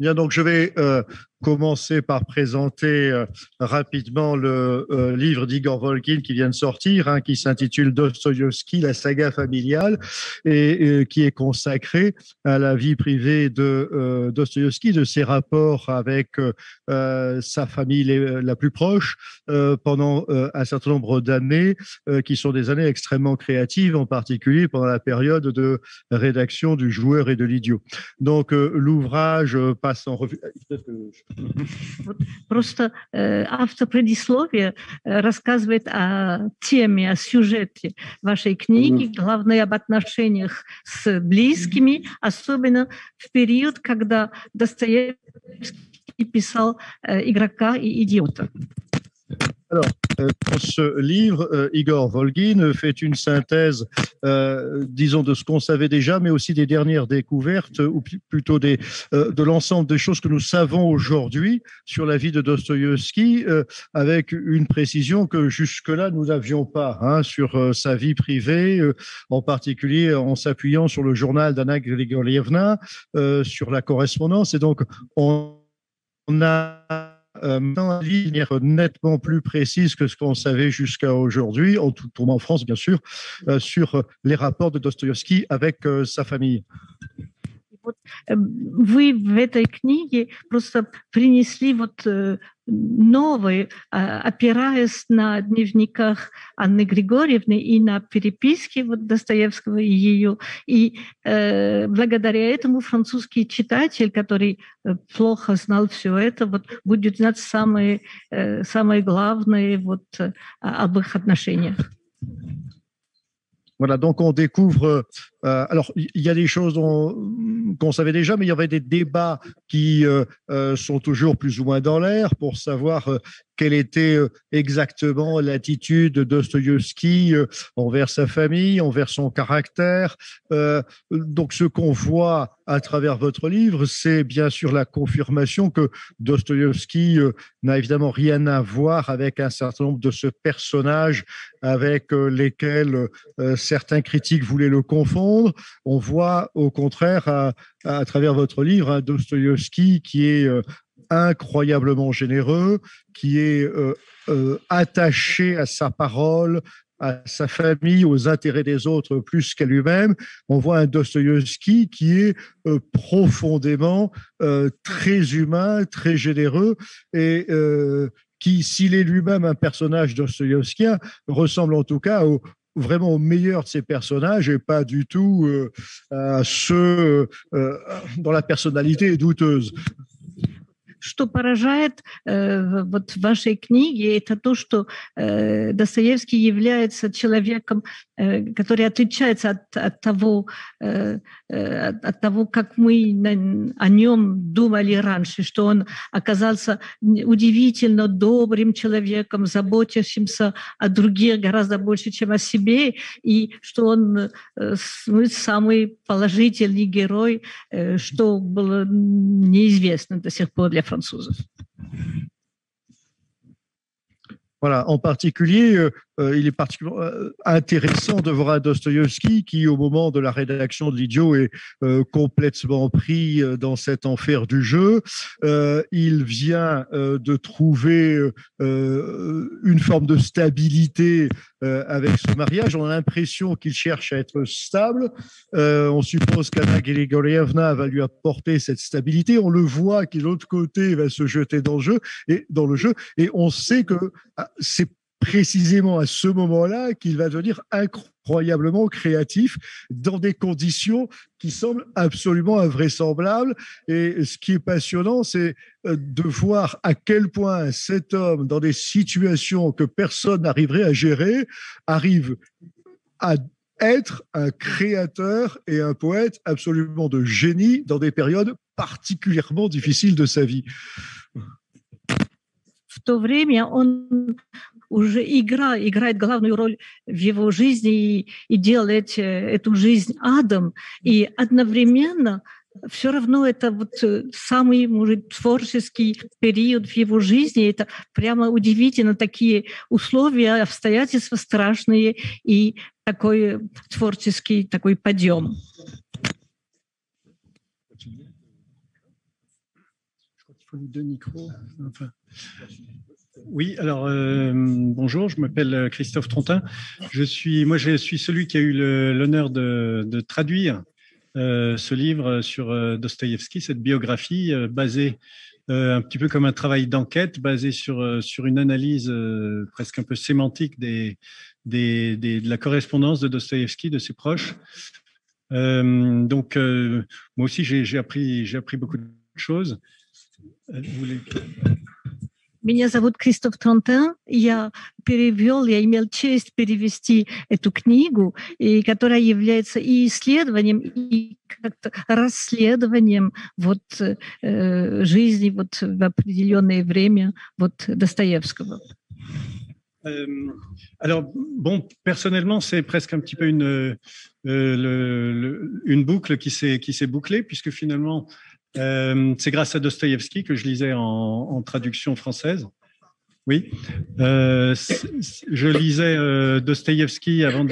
Bien, donc je vais commencer par présenter rapidement le livre d'Igor Volgin qui vient de sortir, hein, qui s'intitule Dostoïevski, la saga familiale, et qui est consacré à la vie privée de Dostoïevski, de ses rapports avec sa famille la plus proche pendant un certain nombre d'années, qui sont des années extrêmement créatives, en particulier pendant la période de rédaction du Joueur et de l'Idiot. Donc l'ouvrage passe en revue. Просто автор предисловия рассказывает о теме, о сюжете вашей книги, главное об отношениях с близкими, особенно в период, когда Достоевский писал «Игрока и идиота». Alors, dans ce livre, Igor Volgin fait une synthèse, disons, de ce qu'on savait déjà, mais aussi des dernières découvertes, ou plutôt de l'ensemble des choses que nous savons aujourd'hui sur la vie de Dostoïevski, avec une précision que jusque-là, nous n'avions pas, hein, sur sa vie privée, en particulier en s'appuyant sur le journal d'Anna Grigorievna, sur la correspondance. Et donc, on a une ligne nettement plus précise que ce qu'on savait jusqu'à aujourd'hui, en tout en France bien sûr, sur les rapports de Dostoïevski avec sa famille. Вы в этой книге просто принесли вот новые, опираясь на дневниках Анны Григорьевны и на переписке вот Достоевского и ее. И благодаря этому французский читатель, который плохо знал все это, вот, будет знать самые главные вот, об их отношениях. Voilà, donc on découvre. Alors, il y a des choses qu'on savait déjà, mais il y avait des débats qui sont toujours plus ou moins dans l'air pour savoir quelle était exactement l'attitude de Dostoïevski envers sa famille, envers son caractère. Donc, ce qu'on voit à travers votre livre, c'est bien sûr la confirmation que Dostoïevski n'a évidemment rien à voir avec un certain nombre de ce personnage avec lesquels certains critiques voulaient le confondre. On voit au contraire à travers votre livre un Dostoïevski qui est incroyablement généreux, qui est attaché à sa parole, à sa famille, aux intérêts des autres plus qu'à lui-même. On voit un Dostoïevski qui est profondément très humain, très généreux et qui, s'il est lui-même un personnage dostoïevskien, ressemble en tout cas vraiment au meilleur de ces personnages et pas du tout à ceux dont la personnalité est douteuse. Что поражает вот в вашей книге, это то, что Достоевский является человеком, который отличается от того, как мы о нем думали раньше, что он оказался удивительно добрым человеком, заботящимся о других гораздо больше, чем о себе, и что он самый положительный герой, что было неизвестно до сих пор для французов. Voilà, en particulier, il est particulièrement intéressant de voir un Dostoïevski qui, au moment de la rédaction de l'Idiot, est complètement pris dans cet enfer du jeu. Il vient de trouver une forme de stabilité avec ce mariage. On a l'impression qu'il cherche à être stable. On suppose qu'Anna Grigorievna va lui apporter cette stabilité. On le voit qui, de l'autre côté, va se jeter dans le jeu. Et on sait que c'est précisément à ce moment-là qu'il va devenir incroyablement créatif dans des conditions qui semblent absolument invraisemblables. Et ce qui est passionnant, c'est de voir à quel point cet homme, dans des situations que personne n'arriverait à gérer, arrive à être un créateur et un poète absolument de génie dans des périodes particulièrement difficiles de sa vie. В то время он уже играет главную роль в его жизни и делает эту жизнь адом. И одновременно все равно это вот самый, может, творческий период в его жизни. Это прямо удивительно, такие условия, обстоятельства страшные и такой творческий такой подъем. Il faut les deux micros. Enfin. Oui, alors bonjour, je m'appelle Christophe Trontin. Je suis celui qui a eu l'honneur de traduire ce livre sur Dostoïevski, cette biographie basée un petit peu comme un travail d'enquête, basé sur une analyse presque un peu sémantique de la correspondance de Dostoïevski, de ses proches. Donc, moi aussi, j'ai appris beaucoup de choses. Vous voulez... Меня зовут Кристоф Тронтен. Я имел честь перевести эту книгу, которая является и исследованием, и как-то расследованием жизни в определенное время Достоевского. Alors, bon, personnellement, c'est presque un petit peu une boucle qui s'est bouclée, puisque finalement, c'est grâce à Dostoïevski que je lisais en traduction française. Oui, je lisais Dostoïevski avant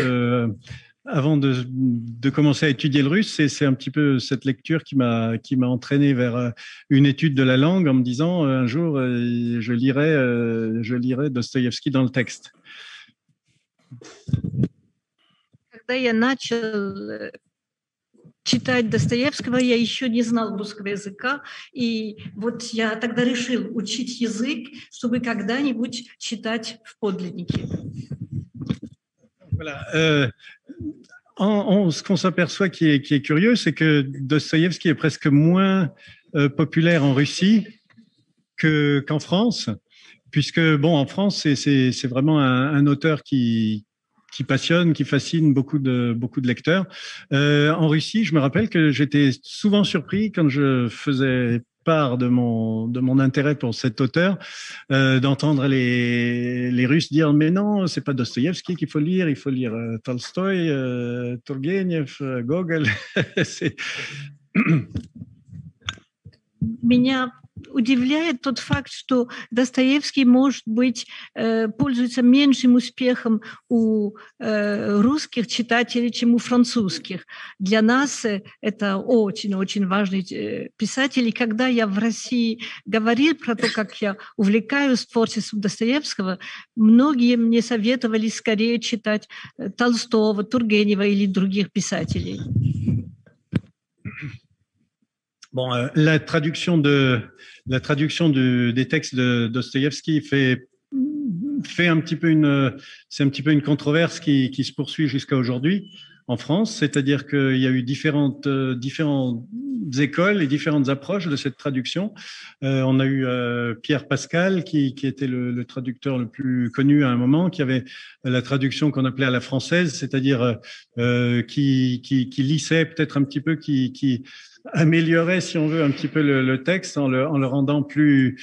de commencer à étudier le russe. C'est un petit peu cette lecture qui m'a entraîné vers une étude de la langue en me disant un jour je lirai Dostoïevski dans le texte. Когда я начал читать Достоевского, я еще не знал русского языка, и я тогда решил учить язык, чтобы когда-нибудь читать в подлиннике. Voilà. Ce qu'on s'aperçoit qui est curieux, c'est que Dostoïevski est presque moins populaire en Russie qu'en France, puisque bon, en France, c'est vraiment un auteur qui passionne, qui fascine beaucoup de lecteurs. En Russie, je me rappelle que j'étais souvent surpris quand je faisais part de mon intérêt pour cet auteur, d'entendre les Russes dire mais non, c'est pas Dostoïevski qu'il faut lire, il faut lire Tolstoï, Turgenev, Gogol. Меня удивляет тот факт, что Достоевский, может быть, пользуется меньшим успехом у русских читателей, чем у французских. Для нас это очень-очень важный писатель. И когда я в России говорил про то, как я увлекаюсь творчеством Достоевского, многие мне советовали скорее читать Толстого, Тургенева или других писателей. Bon, la traduction des textes de Dostoïevski c'est un petit peu une controverse qui se poursuit jusqu'à aujourd'hui en France, c'est-à-dire qu'il y a eu différentes écoles et différentes approches de cette traduction. On a eu Pierre Pascal qui était le traducteur le plus connu à un moment, qui avait la traduction qu'on appelait à la française, c'est-à-dire qui lissait peut-être un petit peu, qui améliorer, si on veut, un petit peu le texte en le rendant plus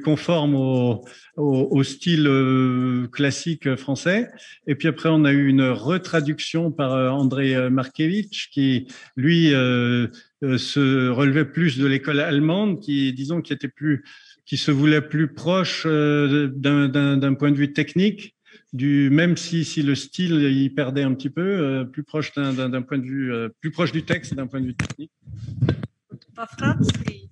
conforme au style classique français. Et puis après, on a eu une retraduction par André Markevitch qui, lui, se relevait plus de l'école allemande, qui se voulait plus proche d'un point de vue technique, même si le style il perdait un petit peu, plus proche d'un point de vue plus proche du texte d'un point de vue technique. Во Франции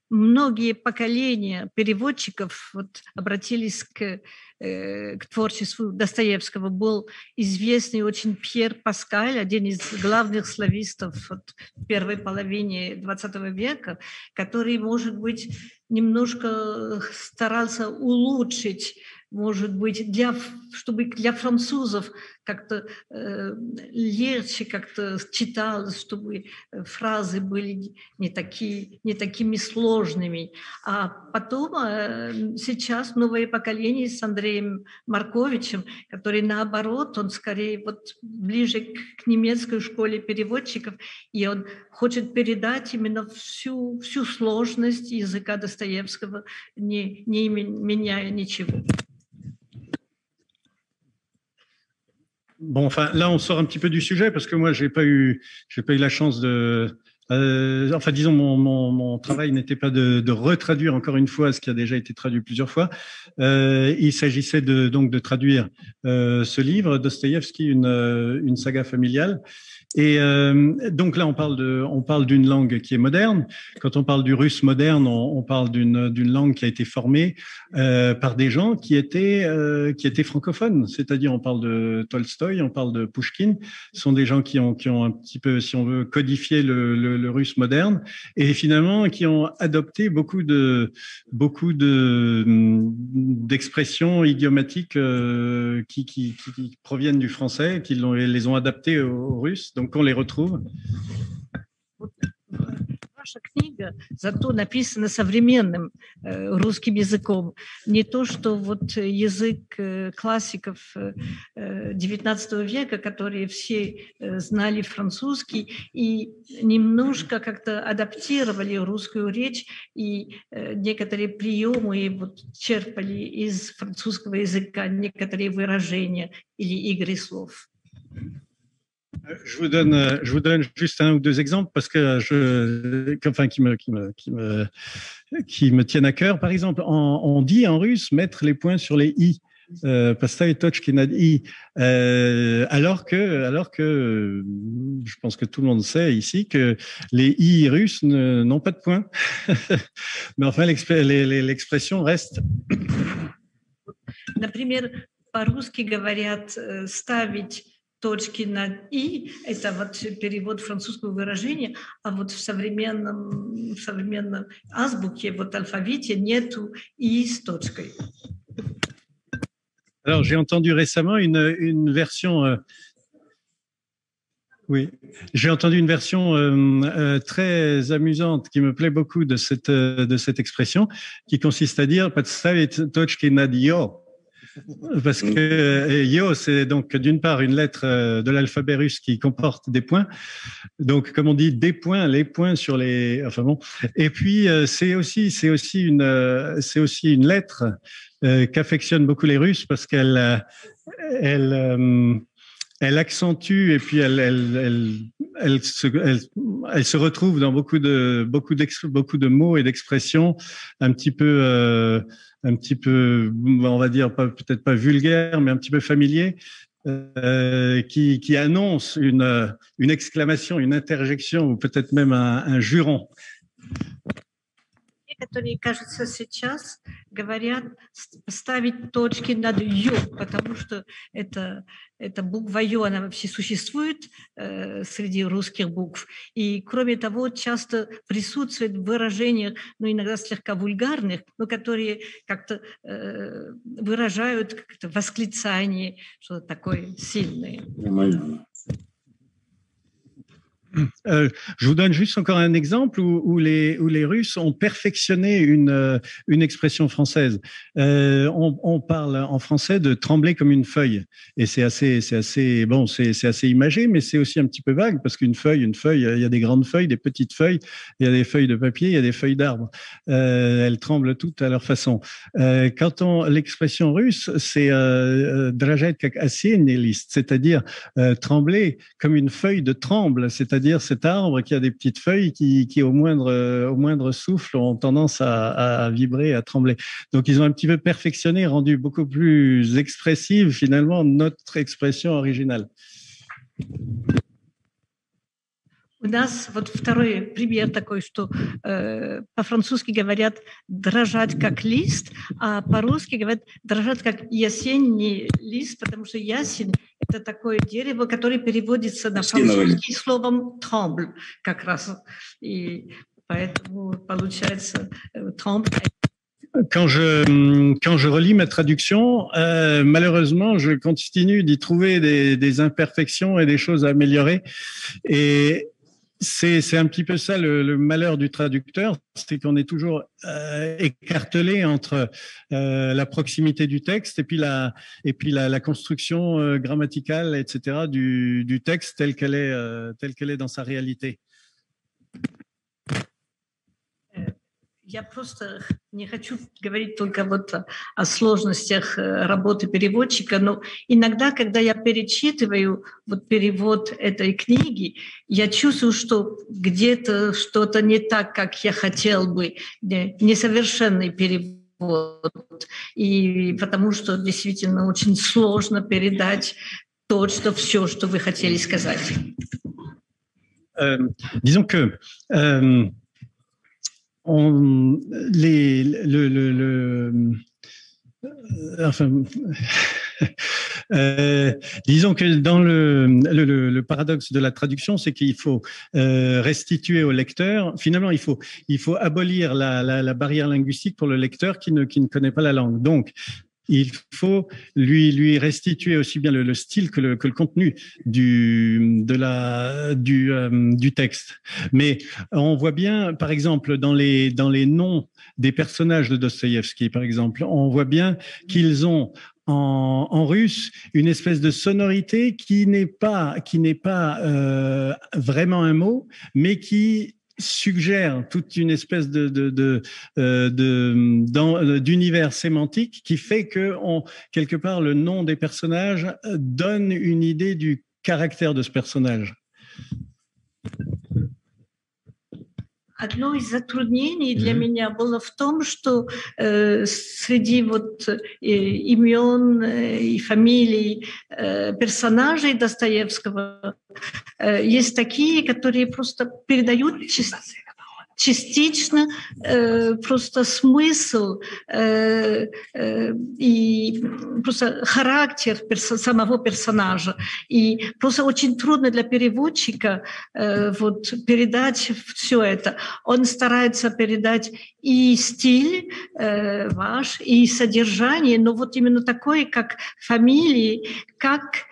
многие поколения переводчиков обратились к творчеству Достоевского. Был известный очень Пьер Паскаль, один из главных славистов в первой половине XX века, который, может быть, немножко старался улучшить, может быть, чтобы для французов как-то легче как-то читалось, чтобы фразы были не такими сложными. А потом сейчас новое поколение с Андреем Марковичем, который наоборот, он скорее ближе к немецкой школе переводчиков, и он хочет передать именно всю сложность языка Достоевского, не меняя ничего. Bon, enfin, là, on sort un petit peu du sujet parce que moi, j'ai pas eu la chance de Enfin, disons, mon travail n'était pas de retraduire encore une fois ce qui a déjà été traduit plusieurs fois. Il s'agissait donc de traduire ce livre, Dostoïevski, une saga familiale. Et donc là, on parle d'une langue qui est moderne. Quand on parle du russe moderne, on parle d'une langue qui a été formée par des gens qui étaient francophones. C'est-à-dire, on parle de Tolstoï, on parle de Pouchkine. Ce sont des gens qui ont un petit peu, si on veut, codifié le russe moderne et finalement qui ont adopté beaucoup d'expressions idiomatiques qui proviennent du français, qui les ont adaptées au russe. Donc, on les retrouve. Ваша книга зато написана современным русским языком. Не то, что вот язык классиков XIX века, которые все знали французский и немножко как-то адаптировали русскую речь и некоторые приемы вот черпали из французского языка, некоторые выражения или игры слов. Je vous donne juste un ou deux exemples parce que qui me tiennent à cœur. Par exemple, on dit en russe mettre les points sur les i, поставить точки над i, alors que je pense que tout le monde sait ici que les i russes n'ont pas de points. Mais enfin, l'expression reste. Например, по-русски говорят ставить точки над «и» – это вот перевод французского выражения, а вот в современном азбуке, вот алфавите нету «и» с точкой. Alors, j'ai entendu récemment une version... Oui, j'ai entendu une version très amusante qui me plaît beaucoup de cette expression, qui consiste à dire «подставить точки над «ё». Parce que yo, c'est donc d'une part une lettre de l'alphabet russe qui comporte des points. Donc, comme on dit, des points, les points sur les. Enfin bon. Et puis c'est aussi une lettre qu'affectionnent beaucoup les Russes parce qu'elle accentue et puis elle se retrouve dans beaucoup de mots et d'expressions un petit peu, on va dire, peut-être pas vulgaire, mais un petit peu familier, qui annonce une exclamation, une interjection ou peut-être même un juron. Которые, кажется, сейчас говорят ставить точки над «ё», потому что эта буква «ё», она вообще существует среди русских букв. И, кроме того, часто присутствует в выражениях, ну, иногда слегка вульгарных, но которые как-то выражают как-то восклицание, что-то такое сильное. Je vous donne juste encore un exemple où les Russes ont perfectionné une expression française. On parle en français de trembler comme une feuille, et c'est assez imagé, mais c'est aussi un petit peu vague parce qu'une feuille, il y a des grandes feuilles, des petites feuilles, il y a des feuilles de papier, il y a des feuilles d'arbre. Elles tremblent toutes à leur façon. L'expression russe, c'est дрожать как осенний лист, c'est-à-dire trembler comme une feuille de tremble, c'est-à-dire cet arbre qui a des petites feuilles qui au moindre souffle ont tendance à vibrer, à trembler. Donc ils ont un petit peu perfectionné, rendu beaucoup plus expressive finalement notre expression originale. У нас вот второй пример такой, что по-французски говорят «дрожать как лист», а по-русски говорят «дрожать как ясенний лист», потому что ясень – это такое дерево, которое переводится на французский словом «tremble» как раз. И поэтому получается «tremble». Quand je relis ma traduction, malheureusement, je continue d'y trouver des imperfections et des choses à améliorer. Et c'est un petit peu ça le malheur du traducteur, c'est qu'on est toujours écartelé entre la proximité du texte et puis la construction grammaticale, etc. du texte telle qu'elle est dans sa réalité. Я просто не хочу говорить только вот о сложностях работы переводчика, но иногда, когда я перечитываю вот перевод этой книги, я чувствую, что где-то что-то не так, как я хотел бы, несовершенный перевод, и потому что действительно очень сложно передать точно все, что вы хотели сказать. Disons que enfin, disons que dans le paradoxe de la traduction, c'est qu'il faut restituer au lecteur. Finalement, il faut abolir la barrière linguistique pour le lecteur qui ne connaît pas la langue. Donc, il faut lui restituer aussi bien le style que le contenu du texte. Mais on voit bien, par exemple, dans les noms des personnages de Dostoïevski, par exemple, on voit bien qu'ils ont en russe une espèce de sonorité qui n'est pas vraiment un mot, mais qui suggère toute une espèce d'univers sémantique qui fait que quelque part le nom des personnages donne une idée du caractère de ce personnage. Одно из затруднений для меня было в том, что среди вот имен и фамилий персонажей Достоевского есть такие, которые просто передают частично просто смысл и просто характер самого персонажа. И просто очень трудно для переводчика вот передать все это. Он старается передать и стиль ваш, и содержание, но вот именно такое, как фамилии, как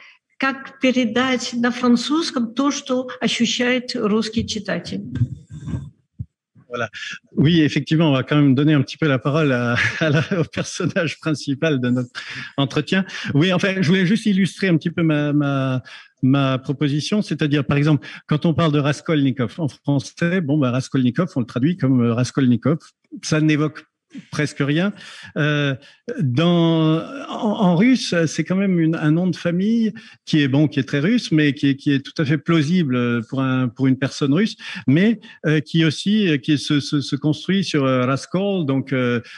передать на французском то, что ощущает русский читатель. Voilà. Oui, effectivement, on va quand même donner un petit peu la parole au personnage principal de notre entretien. Oui, enfin, je voulais juste illustrer un petit peu ma proposition, c'est-à-dire, par exemple, quand on parle de Raskolnikov en français, Raskolnikov, on le traduit comme Raskolnikov. Ça n'évoque presque rien. En russe, c'est quand même un nom de famille qui est très russe, mais qui est tout à fait plausible pour une personne russe, mais qui se construit sur Raskol, donc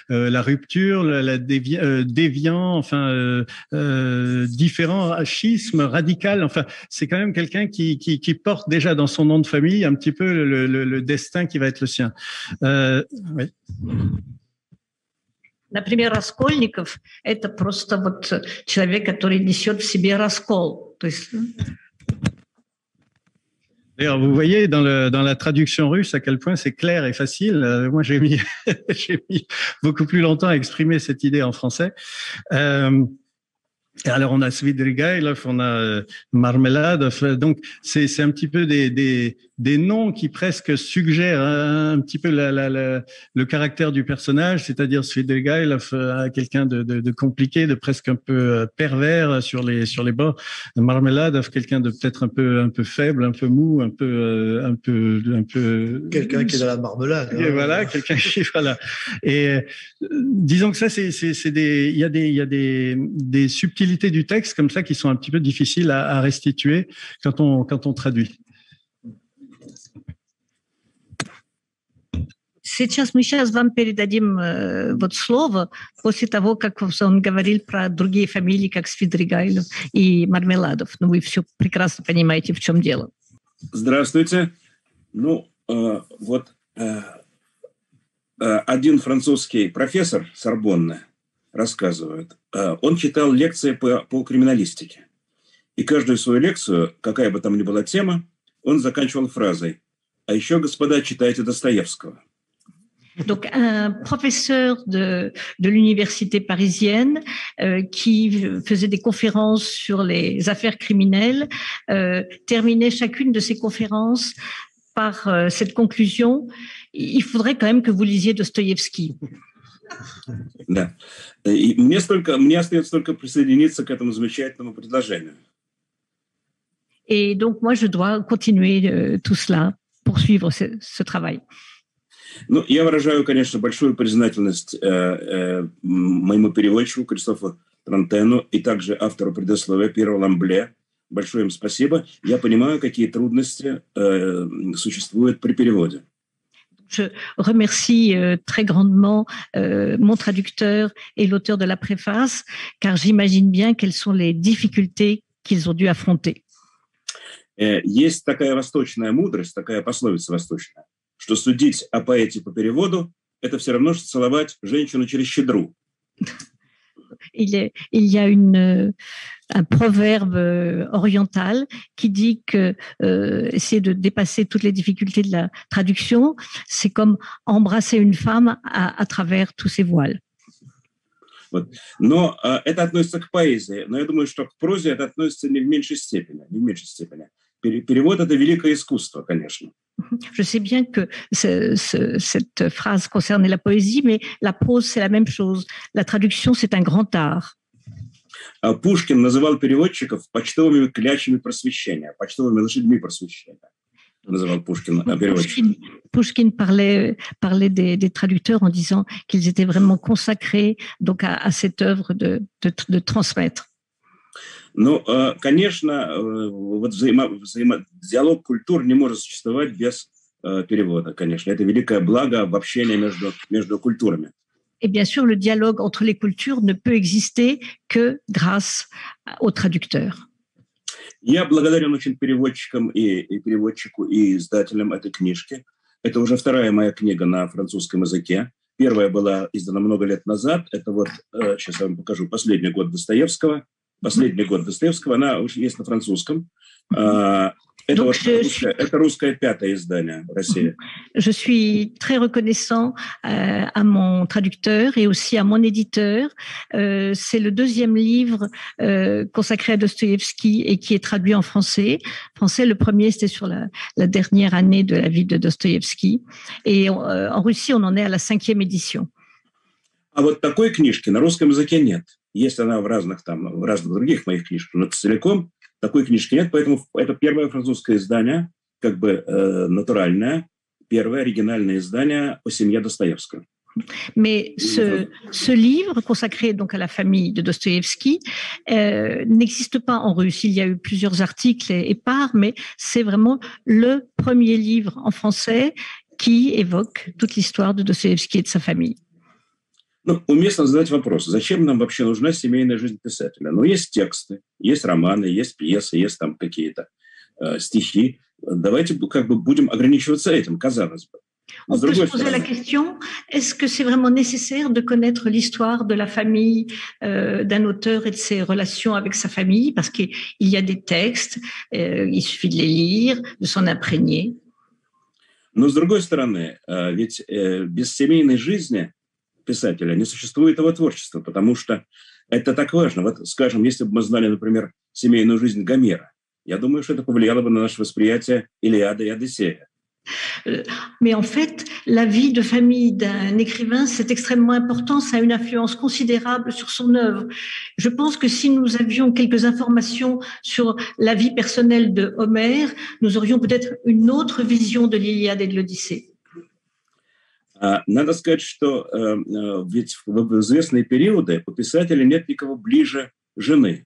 la rupture, la déviant, enfin différent, schisme radical. Enfin, c'est quand même quelqu'un qui porte déjà dans son nom de famille un petit peu le destin qui va être le sien. Oui. Например, Раскольников – это просто вот человек, который несет в себе раскол. То есть... D'ailleurs, vous voyez dans la traduction russe à quel point c'est clair et facile. Moi, j'ai mis beaucoup plus longtemps à exprimer cette idée en français. Alors, on a Svidrigailov, on a Marmeladov. Donc, c'est un petit peu des noms qui presque suggèrent un petit peu le caractère du personnage, c'est-à-dire Svidrigailov, quelqu'un de compliqué, de presque un peu pervers sur les bords. Marmeladov, quelqu'un de peut-être un peu faible, un peu mou, un peu quelqu'un qui est dans la marmelade. Et voilà, quelqu'un qui voilà. Et disons que ça, il y a des subtilités du texte comme ça qui sont un petit peu difficiles à restituer quand on traduit. Сейчас мы вам передадим вот слово после того, как он говорил про другие фамилии, как Свидригайлов и Мармеладов. Но вы все прекрасно понимаете, в чем дело. Здравствуйте. Один французский профессор Сорбонны рассказывает. Он читал лекции по криминалистике. И каждую свою лекцию, какая бы там ни была тема, он заканчивал фразой: «А еще, господа, читайте Достоевского». Donc, un professeur de l'université parisienne qui faisait des conférences sur les affaires criminelles terminait chacune de ses conférences par cette conclusion: il faudrait quand même que vous lisiez Dostoïevski. Да. И мне остается только присоединиться к этому замечательному предложению. Et donc, moi, je dois continuer tout cela, poursuivre ce travail. Ну, я выражаю, конечно, большую признательность моему переводчику Кристофу Трантену и также автору предисловия Пьеру Ламбле. Большое им спасибо. Я понимаю, какие трудности существуют при переводе. Je remercie très grandement mon traducteur et l'auteur de la préface, car j'imagine bien quelles sont les difficultés qu'ils ont dû affronter. Есть такая восточная мудрость, такая пословица восточная, что судить о поэте по переводу – это все равно, что целовать женщину через щедру. Il y a un proverbe oriental qui dit que essayer de dépasser toutes les difficultés de la traduction, c'est comme embrasser une femme à travers tous ses voiles. Вот. Но это относится к поэзии, но я думаю, что к прозе это относится не в меньшей степени. Не в меньшей степени. Перевод – это великое искусство, конечно. Je sais bien que cette phrase concernait la poésie, mais la prose, c'est la même chose. La traduction, c'est un grand art. Пушкин называл переводчиков почтовыми клячами просвещения, почтовыми лошадьми просвещения. Называл Пушкин переводчиков. Pushkin parlait des traducteurs en disant qu'ils étaient vraiment consacrés donc à cette œuvre de transmettre. Ну, конечно, вот диалог культур не может существовать без перевода, конечно. Это великое благо в общении между культурами. Et bien sûr, le dialogue entre les cultures ne peut exister que grâce aux traducteurs. Я благодарен очень переводчикам и переводчику, и издателям этой книжки. Это уже вторая моя книга на французском языке. Первая была издана много лет назад. Это вот, сейчас я вам покажу, последний год Достоевского. Последний год Достоевского, она уже есть на французском. Это русское пятое издание в России. Je suis très reconnaissant à mon traducteur et aussi à mon éditeur. C'est le deuxième livre consacré à Dostoïevski et qui est traduit en français. Le premier, c'était sur la dernière année de la vie de Dostoïevski. Et en Russie, on en est à la 5e édition. А вот такой книжки на русском языке нет. Есть она в разных других моих книжках, но целиком такой книжки нет, поэтому это первое французское издание, как бы натуральное, первое оригинальное издание о семье Достоевского. Mais ce livre consacré donc à la famille de Dostoïevski n'existe pas en russe. Il y a eu plusieurs articles épars, mais c'est vraiment le premier livre en français qui évoque toute l'histoire de Dostoïevski et de sa famille. Ну, уместно задать вопрос, зачем нам вообще нужна семейная жизнь писателя? Ну, есть тексты, есть романы, есть пьесы, есть там какие-то стихи. Давайте как бы будем ограничиваться этим, казалось бы. On peut se poser la question, est-ce que c'est vraiment nécessaire de connaître l'histoire de la famille d'un auteur et de ses relations avec sa famille? Parce qu'il y a des textes, il suffit de les lire, de s'en imprégner. Но, с другой стороны, ведь без семейной жизни писателя не существует его творчества, потому что это так важно. Вот, скажем, если бы мы знали, например, семейную жизнь Гомера, я думаю, что это повлияло бы на наше восприятие Илиады и Одиссея. Mais en fait, la vie de famille d'un écrivain, c'est extrêmement important, ça a une influence considérable sur son œuvre. Je pense que si nous avions quelques informations sur la vie personnelle de Homère, nous aurions peut-être une autre vision de l'Iliade et de l'Odyssée. Надо сказать, что ведь в известные периоды у писателя нет никого ближе жены.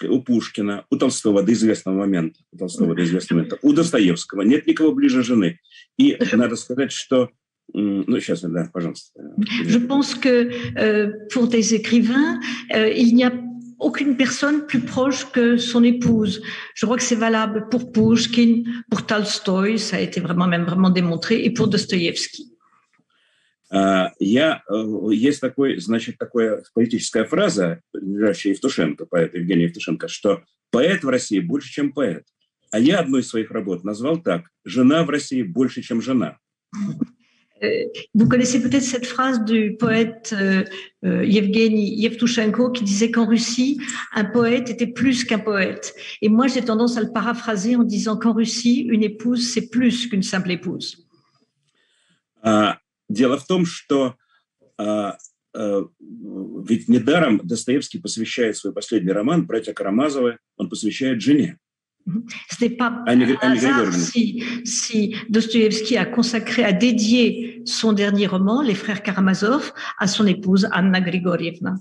У Пушкина, у Толстого до известного момента, у Достоевского нет никого ближе жены. И надо сказать, что... Ну, сейчас, да, пожалуйста. Je pense que pour des écrivains, il n'y a aucune personne plus proche que son épouse. Je crois que c'est valable pour Pushkin, pour Tolstoï, ça a été vraiment démontré, et pour Dostoïevski. Есть такая политическая фраза, лежащая Евтушенко, поэта Евгения Евтушенко, что поэт в России больше, чем поэт. А я одну из своих работ назвал так: «Жена в России больше, чем жена». Vous connaissez peut-être cette phrase du poète Evgeny Yevtushenko qui disait qu'en Russie, un poète était plus qu'un poète. Et moi, j'ai tendance à le paraphraser en disant qu'en Russie, une épouse, c'est plus qu'une simple épouse. Дело в том, что ведь недаром Достоевский посвящает свой последний роман «Братья Карамазовы», он посвящает жене. Ce n'est pas Анне un hasard Григорьевне. si Dostoïevski a dédié son dernier roman, Les Frères Karamazov, à son épouse Anna Grigorievna.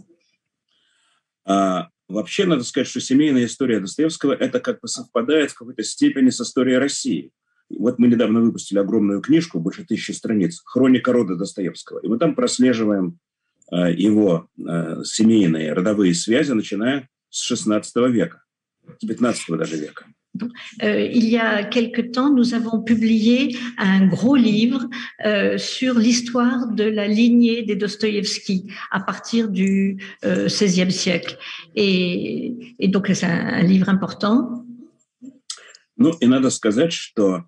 Вообще, надо сказать, что семейная история Достоевского это как бы совпадает в какой-то степени с историей России. Вот мы недавно выпустили огромную книжку, больше 1000 страниц, «Хроника рода Достоевского». И мы там прослеживаем его семейные, родовые связи, начиная с XVI века, с XV даже века. Il y a quelque temps, nous avons publié un gros livre sur l'histoire de la lignée des Dostoïevski à partir du XVIe siècle. Et donc, c'est un livre important. Ну, и надо сказать, что,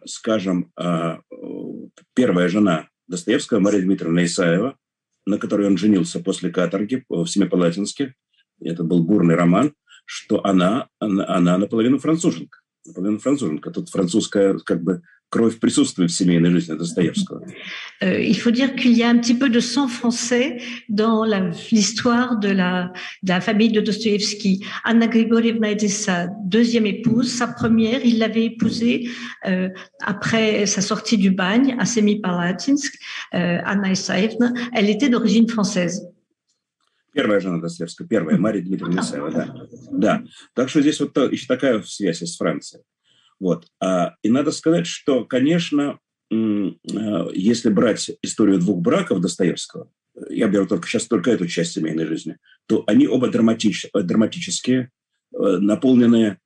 скажем, первая жена Достоевского, Мария Дмитриевна Исаева, на которой он женился после каторги в Семипалатинске, это был бурный роман, что она наполовину француженка. Тут французская как бы кровь присутствует в семейной жизни Достоевского. Il faut dire qu'il y a un petit peu de sang français dans l'histoire de la famille de Dostoïevski. Anna Grigorievna était sa deuxième épouse. Sa première, il l'avait épousée après sa sortie du bagne à Semipalatinsk. Anna Isaevna, elle était d'origine française. Первая жена Достоевского, первая, Мария Дмитриевна Исаева, да. Да. Так что здесь вот еще такая связь с Францией. Вот. И надо сказать, что, конечно, если брать историю двух браков Достоевского, я беру сейчас только эту часть семейной жизни, то они оба драматические, наполненные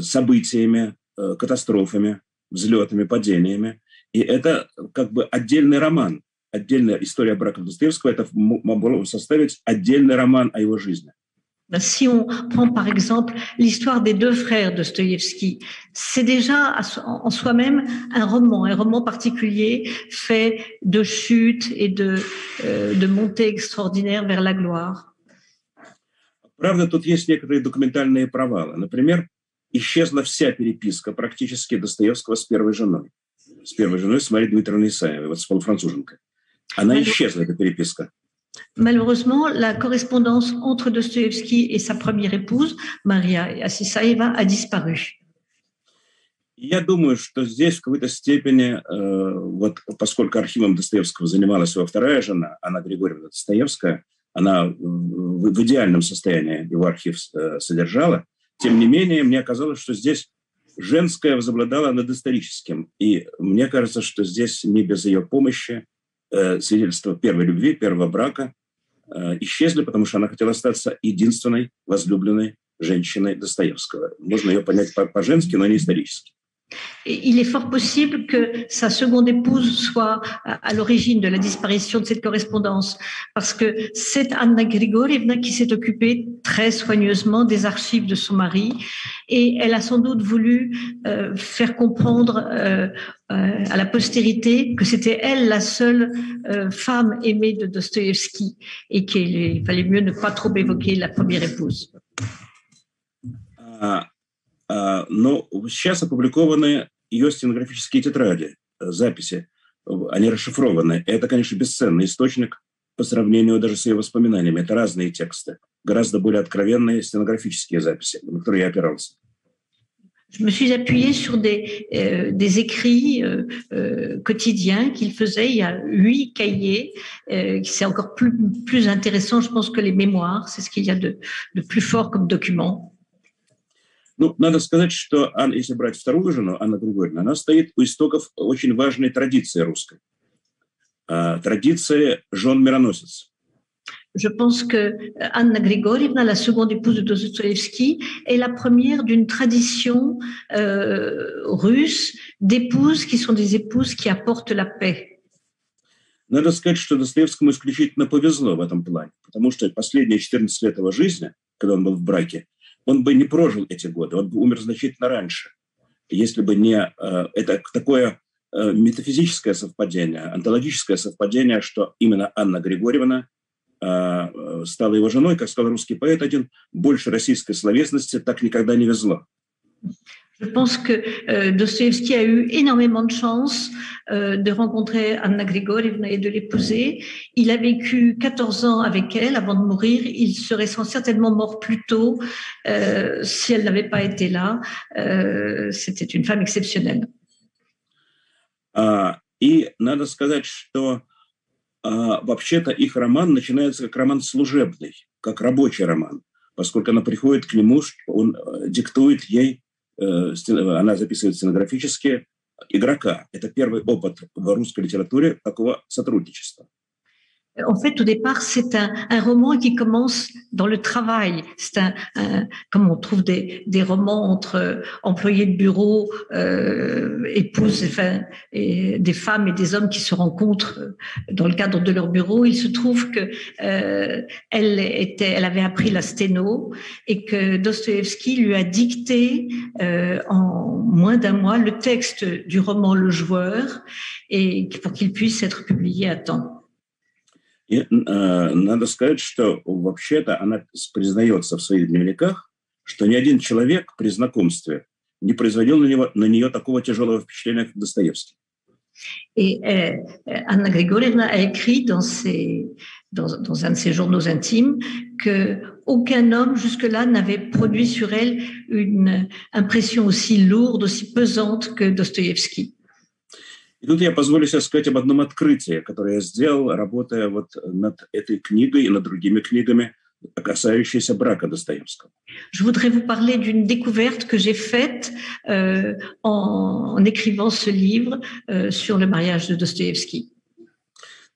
событиями, катастрофами, взлетами, падениями. И это как бы отдельный роман. Отдельная история браков Достоевского, это могло составить отдельный роман о его жизни. Si on prend par exemple l'histoire des deux frères Dostoïevski, c'est déjà en soi-même un roman particulier fait de chutes et de montées extraordinaires vers la gloire. Правда, тут есть некоторые документальные провалы. Например, исчезла вся переписка практически Достоевского с первой женой, с Марией Дмитриевной Исаевой, вот с полуфранцуженкой. Она исчезла, эта переписка. Malheureusement, la correspondance entre Dostoïevski et sa première épouse, Maria Asisaeva, a disparu. Я думаю, что здесь в какой-то степени, вот, поскольку архивом Достоевского занималась его вторая жена, Анна Григорьевна Достоевская, она в идеальном состоянии его архив содержала, тем не менее, мне казалось, что здесь женское возобладало над историческим. И мне кажется, что здесь не без ее помощи свидетельства первой любви, первого брака исчезли, потому что она хотела остаться единственной возлюбленной женщиной Достоевского. Можно ее понять по-женски, но не исторически. Il est fort possible que sa seconde épouse soit à l'origine de la disparition de cette correspondance, parce que c'est Anna Grigorievna qui s'est occupée très soigneusement des archives de son mari, et elle a sans doute voulu faire comprendre à la postérité que c'était elle la seule femme aimée de Dostoïevski, et qu'il fallait mieux ne pas trop évoquer la première épouse. Но сейчас опубликованы ее стенографические тетради, записи. Они расшифрованы. И это, конечно, бесценный источник по сравнению даже с ее воспоминаниями. Это разные тексты, гораздо более откровенные стенографические записи, на которые я опирался. Je me suis appuyée sur des écrits quotidiens qu'il faisait. Il y a 8 cahiers. C'est encore plus intéressant, je pense, que les mémoires. C'est ce qu'il y a de plus fort comme document. Ну, надо сказать, что если брать вторую жену, Анна Григорьевна, она стоит у истоков очень важной традиции русской. Традиции жен-мироносец. Je pense que Anna Grigorievna, la seconde épouse de Dostoïevski, est la première d'une tradition russe d'épouses qui sont des épouses qui apportent la paix. Надо сказать, что Достоевскому исключительно повезло в этом плане, потому что последние 14 лет его жизни, когда он был в браке, он бы не прожил эти годы, он бы умер значительно раньше, если бы не это такое метафизическое совпадение, онтологическое совпадение, что именно Анна Григорьевна стала его женой, как сказал русский поэт один, больше российской словесности так никогда не везло. Je pense que Dostoïevski a eu énormément de chance de rencontrer Anna Grigorievna et de l'épouser. Il a vécu 14 ans avec elle avant de mourir. Il serait certainement mort plus tôt si elle n'avait pas été là. C'était une femme exceptionnelle. И надо сказать, что вообще-то их роман начинается как роман служебный, как рабочий роман, поскольку она приходит к нему, он диктует ей, она записывает стенографически игрока. Это первый опыт в русской литературе такого сотрудничества. En fait, au départ, c'est un roman qui commence dans le travail. C'est comme on trouve des romans entre employés de bureau, épouses, et des femmes et des hommes qui se rencontrent dans le cadre de leur bureau. Il se trouve que elle avait appris la sténo et que Dostoïevski lui a dicté en moins d'un mois le texte du roman Le Joueur et pour qu'il puisse être publié à temps. И надо сказать, что вообще-то она признается в своих дневниках, что ни один человек при знакомстве не производил на нее такого тяжелого впечатления, как Достоевский. Et Anna Grigorievna a écrit dans un de ses journaux intimes qu'aucun homme jusque-là n'avait produit sur elle une impression aussi lourde, aussi pesante que Dostoïevski. И тут я позволю себе сказать об одном открытии, которое я сделал, работая вот над этой книгой и над другими книгами, касающиеся брака Достоевского. Je voudrais vous parler d'une découverte que j'ai faite en écrivant ce livre sur le mariage de Dostoïevski.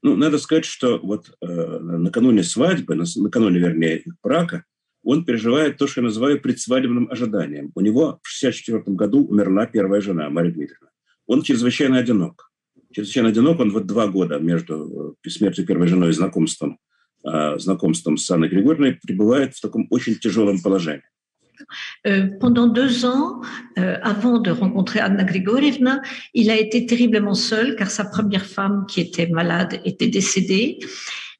Ну, надо сказать, что вот накануне свадьбы, накануне, вернее, брака, он переживает то, что я называю предсвадебным ожиданием. У него в 1964 году умерла первая жена, Мария Дмитриевна. Он чрезвычайно одинок. Чрезвычайно одинок. Он вот 2 года между смертью первой жены и знакомством с Анной Григорьевной пребывает в таком очень тяжелом положении. Pendant 2 ans, avant de rencontrer Anna Grigorievna, il a été terriblement seul car sa première femme, qui était malade, était décédée.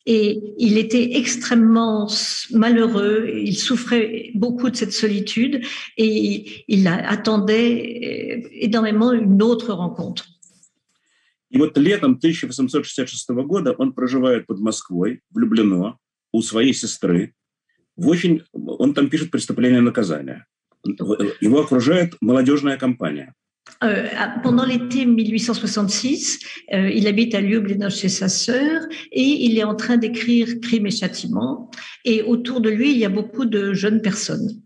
Et il était extrêmement malheureux, il souffrait beaucoup de cette solitude et il attendait énormément une autre rencontre. И вот летом 1866 года он проживает под Москвой, в Люблино, у своей сестры. Он там пишет «Преступление и наказание». Его окружает молодежная компания. Pendant l'été 1866, il habite à Ljubljana chez sa sœur et il est en train d'écrire Crime et Châtiment. Et autour de lui, il y a beaucoup de jeunes personnes.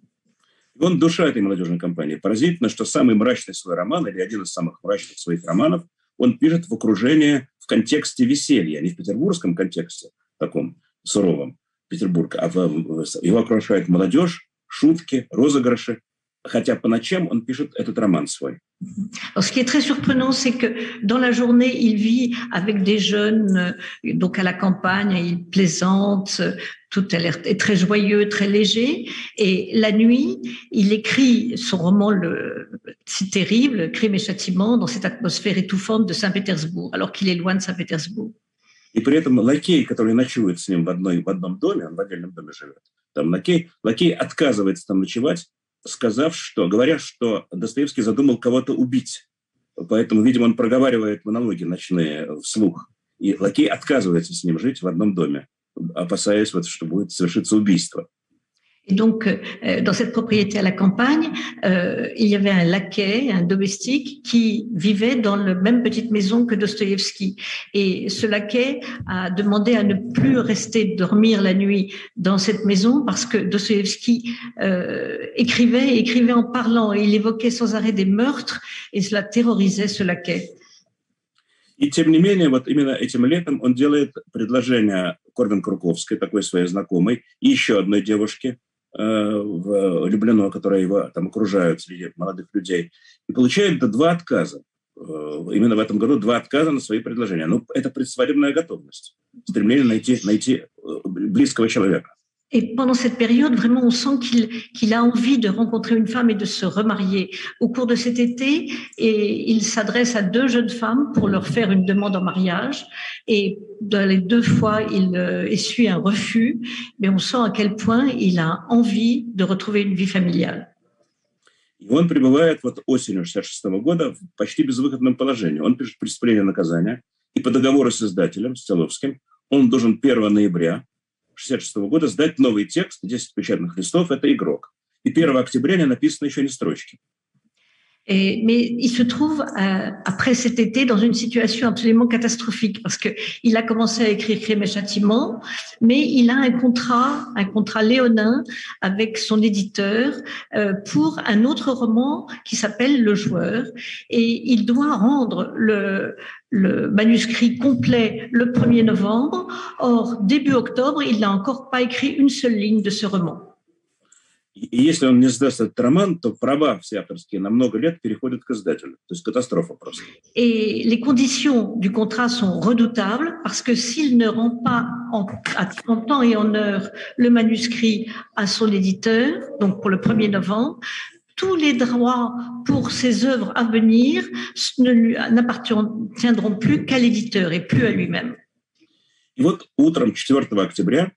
Он душа этой молодежной компании. Поразительно, что самый мрачный свой роман, или один из самых мрачных своих романов, он пишет в окружении, в контексте веселья, не в петербургском контексте, таком суровом Петербурга, а его окружает молодежь, шутки, розыгрыши. Хотя по ночам он пишет этот роман свой. Alors, ce qui est très surprenant, c'est que dans la journée, il vit avec des jeunes, donc à la campagne, il plaisante, tout a l'air très joyeux, très léger. Et la nuit, il écrit son roman si terrible, Crime et Châtiment, dans cette atmosphère étouffante de Saint-Pétersbourg, alors qu'il est loin de Saint-Pétersbourg. И при этом лакей, который ночует с ним в одном доме, он в отдельном доме живет, там лакей отказывается там ночевать, говоря, что Достоевский задумал кого-то убить. Поэтому, видимо, он проговаривает монологи ночные вслух. И лакей отказывается с ним жить в одном доме, опасаясь, что будет совершиться убийство. Et donc, dans cette propriété à la campagne, il y avait un laquais, un domestique, qui vivait dans la même petite maison que Dostoïevski. Et ce laquais a demandé à ne plus rester dormir la nuit dans cette maison parce que Dostoïevski écrivait en parlant et il évoquait sans arrêt des meurtres et cela terrorisait ce laquais. И тем не менее, вот именно этим летом он делает предложение Корвин Круковской, такой своей знакомой, и еще одной девушке, в Люблино, которые его там окружают среди молодых людей, и получает 2 отказа. Именно в этом году 2 отказа на свои предложения. Ну, это предсвадебная готовность, стремление найти близкого человека. Et pendant cette période, vraiment, on sent qu'il a envie de rencontrer une femme et de se remarier. Au cours de cet été, et il s'adresse à 2 jeunes femmes pour leur faire une demande en mariage. Et dans les 2 fois, il essuie un refus. Mais on sent à quel point il a envie de retrouver une vie familiale. И он пребывает вот осенью 1966 года в почти безвыходном положении. Он пишет «Преступление и наказание», и по договору с издателем, с Целовским, он должен 1 ноября 1966 года сдать новый текст, 10 печатных листов, это «Игрок». И 1 октября не написано еще ни строчки. Mais il se trouve, après cet été, dans une situation absolument catastrophique parce qu'il a commencé à écrire Crime et Châtiment, mais il a un contrat léonin avec son éditeur pour un autre roman qui s'appelle Le Joueur. Et il doit rendre le manuscrit complet le 1er novembre. Or, début octobre, il n'a encore pas écrit une seule ligne de ce roman. И если он не сдаст этот роман, то права все авторские на много лет переходят к издателю. То есть катастрофа просто. Et les conditions du contrat sont redoutables parce que s'il ne rend pas en temps et en heure le manuscrit à son éditeur, donc pour le 1er novembre, tous les droits pour ses œuvres à venir n'appartiendront plus qu'à l'éditeur et plus à lui-même. И вот утром 4 октября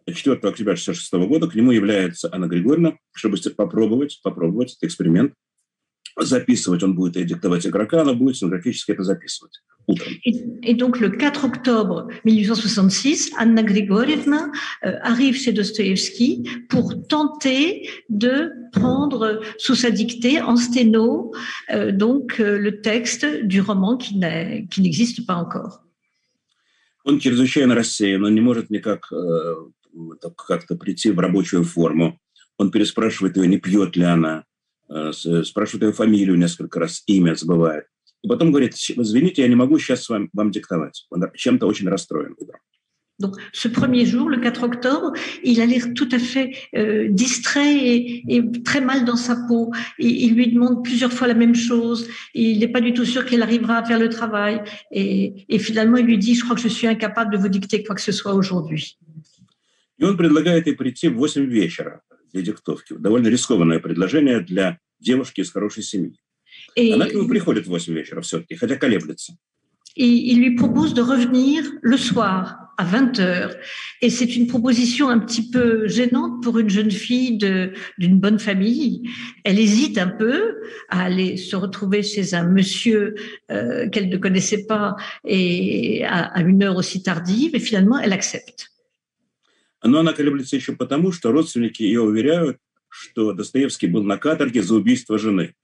1966 года к нему является Анна Григорьевна, чтобы попробовать этот эксперимент. Записывать он будет и диктовать «Игрока», она будет стенографически это записывать утром. Et donc le 4 octobre 1866, Anna Grigorievna arrive chez Dostoïevski pour tenter de prendre sous sa dictée en sténo donc le texte du roman qui n'existe pas encore. Он чрезвычайно рассеян, он не может никак как-то прийти в рабочую форму. Он переспрашивает ее, не пьет ли она, спрашивает ее фамилию несколько раз, имя забывает. И потом говорит: извините, я не могу сейчас вам диктовать. Он чем-то очень расстроен. Donc, ce premier jour, le 4 octobre, il a l'air tout à fait distrait et très mal dans sa peau. Il lui demande plusieurs fois la même chose. Il n'est pas du tout sûr qu'elle arrivera à faire le travail. Et finalement, il lui dit: je crois que je suis incapable de vous dicter quoi que ce soit aujourd'hui. И он предлагает ей прийти в 8 вечера для диктовки. Довольно рискованное предложение для девушки из хорошей семьи. Она к нему приходит в 8 вечера все-таки, хотя колеблется. Et il lui propose de revenir le soir à 20h. Et c'est une proposition un petit peu gênante pour une jeune fille d'une bonne famille. Elle hésite un peu à aller se retrouver chez un monsieur qu'elle ne connaissait pas et à une heure aussi tardive. Et finalement, elle accepte. Но она колеблется еще потому, что родственники ее уверяют, что Достоевский был на каторге за убийство жены,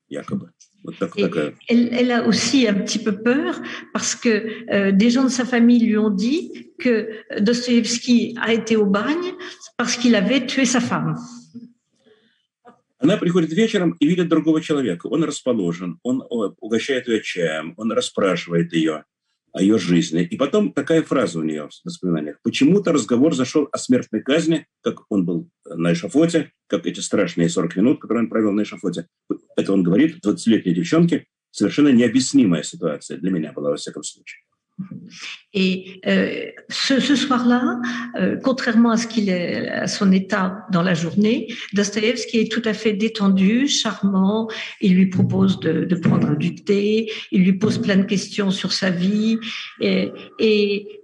якобы. Вот такая. Elle a aussi un petit peu peur parce que des gens de sa famille lui ont dit que Dostoïevski a été au bagne parce qu'il avait tué sa femme. Она приходит вечером и видит другого человека. Он расположен, он угощает ее чаем, он расспрашивает ее о ее жизни. И потом такая фраза у нее в воспоминаниях. Почему-то разговор зашел о смертной казни, как он был на эшафоте, как эти страшные 40 минут, которые он провел на эшафоте. Это он говорит 20-летней девчонке. Совершенно необъяснимая ситуация для меня была, во всяком случае. Et ce soir-là, contrairement à à son état dans la journée, Dostoïevski est tout à fait détendu, charmant. Il lui propose de prendre du thé. Il lui pose plein de questions sur sa vie et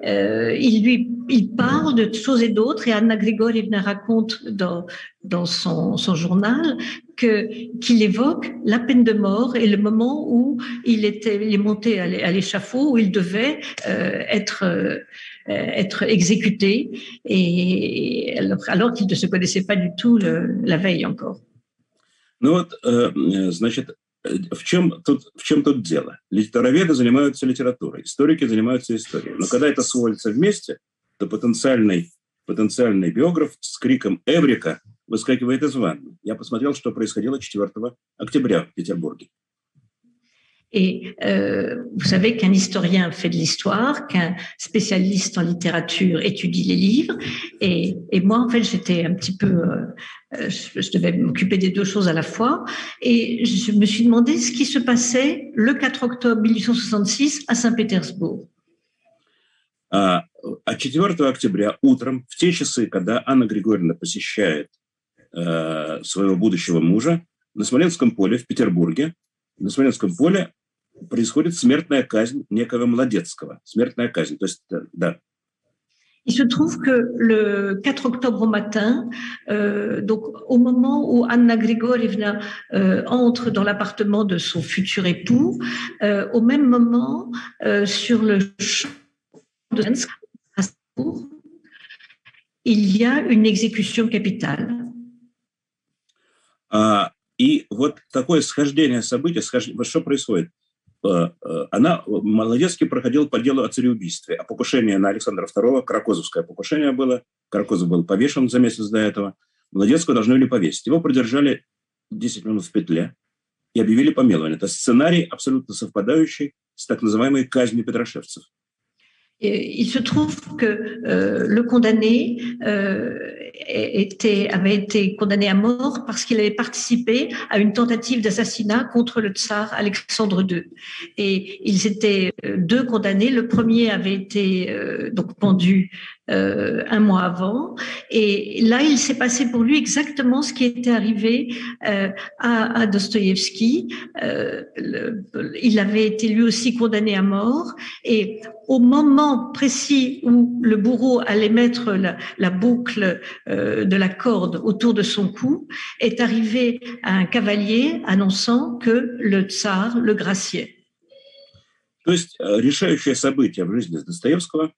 il parle de choses et d'autres. Et Anna Grigorievna raconte dans son journal qu'il évoque la peine de mort et le moment où il est monté à l'échafaud, où il devait être exécuté, et alors qu'il ne se connaissait pas du tout la veille encore. Ну вот, значит, в чем тут дело? Литературоведы занимаются литературой, историки занимаются историей. Но когда это сводится вместе, то потенциальный биограф с криком «Эврика!» выскакивает из ванны. Я посмотрел, что происходило 4 октября в Петербурге. Et vous savez qu'un historien fait de l'histoire, qu'un spécialiste en littérature étudie les livres. Et moi, en fait, j'étais un petit peu... je devais m'occuper des deux choses à la fois. Et je me suis demandé ce qui se passait le 4 octobre 1866 à Saint-Pétersbourg. А 4 октября утром, в те часы, когда Анна Григорьевна посещает своего будущего мужа, на Смоленском поле в Петербурге, на Смоленском поле происходит смертная казнь некого Молодецкого. Смертная казнь. То есть, да. Il se trouve que le 4 octobre au matin, donc au moment où Anna Grigorievna entre dans l'appartement de son futur époux, au même moment, sur le champ de Strasbourg, il y a une exécution capitale. И вот такое схождение событий, вот что происходит? Молодецкий проходил по делу о цареубийстве, о покушении на Александра II, Каракозовское покушение было, Каракозов был повешен за месяц до этого, Молодецкого должны были повесить. Его продержали 10 минут в петле и объявили помилование. Это сценарий абсолютно совпадающий с так называемой казнью петрошевцев. Il se trouve que le condamné avait été condamné à mort parce qu'il avait participé à une tentative d'assassinat contre le tsar Alexandre II. Et ils étaient deux condamnés. Le premier avait été donc pendu un mois avant. Et là, il s'est passé pour lui exactement ce qui était arrivé à Dostoïevski. Il avait été lui aussi condamné à mort. Et au moment précis où le bourreau allait mettre la boucle de la corde autour de son cou, est arrivé un cavalier annonçant que le tsar le graciait. То есть решающее событие в жизни Достоевского,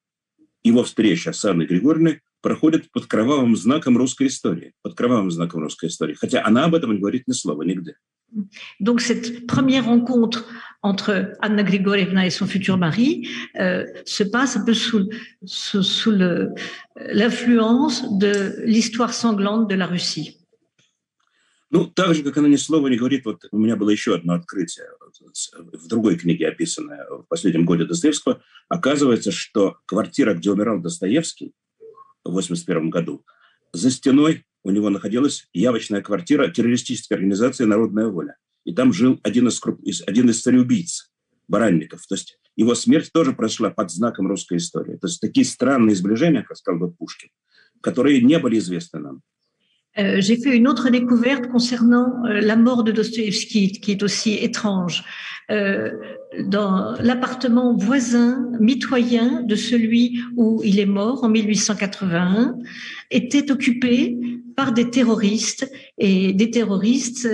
его встреча с Анной Григорьевной, проходит под кровавым знаком русской истории. Под кровавым знаком русской истории. Хотя она об этом не говорит ни слова, нигде. Donc cette première rencontre entre Anna Grigorievna et son futur mari se passe un peu sous l'influence de l'histoire sanglante de la Russie. Ну, так же, как она ни слова не говорит, вот у меня было еще одно открытие в другой книге, описанное в последнем годе Достоевского. Оказывается, что квартира, где умирал Достоевский в 1981 году, за стеной у него находилась явочная квартира террористической организации «Народная воля». И там жил один из цареубийц, Баранников. То есть его смерть тоже прошла под знаком русской истории. То есть такие странные сближения, как сказал бы Пушкин, которые не были известны нам. J'ai fait une autre découverte concernant la mort de Dostoïevski, qui est aussi étrange. Dans l'appartement voisin, mitoyen de celui où il est mort en 1881, était occupé par des terroristes, et des terroristes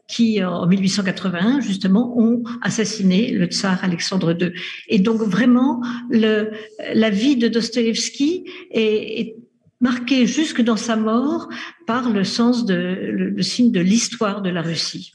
qui, en 1881, justement, ont assassiné le tsar Alexandre II. Et donc, vraiment, la vie de Dostoïevski est marqué jusque dans sa mort par le signe de l'histoire de la Russie.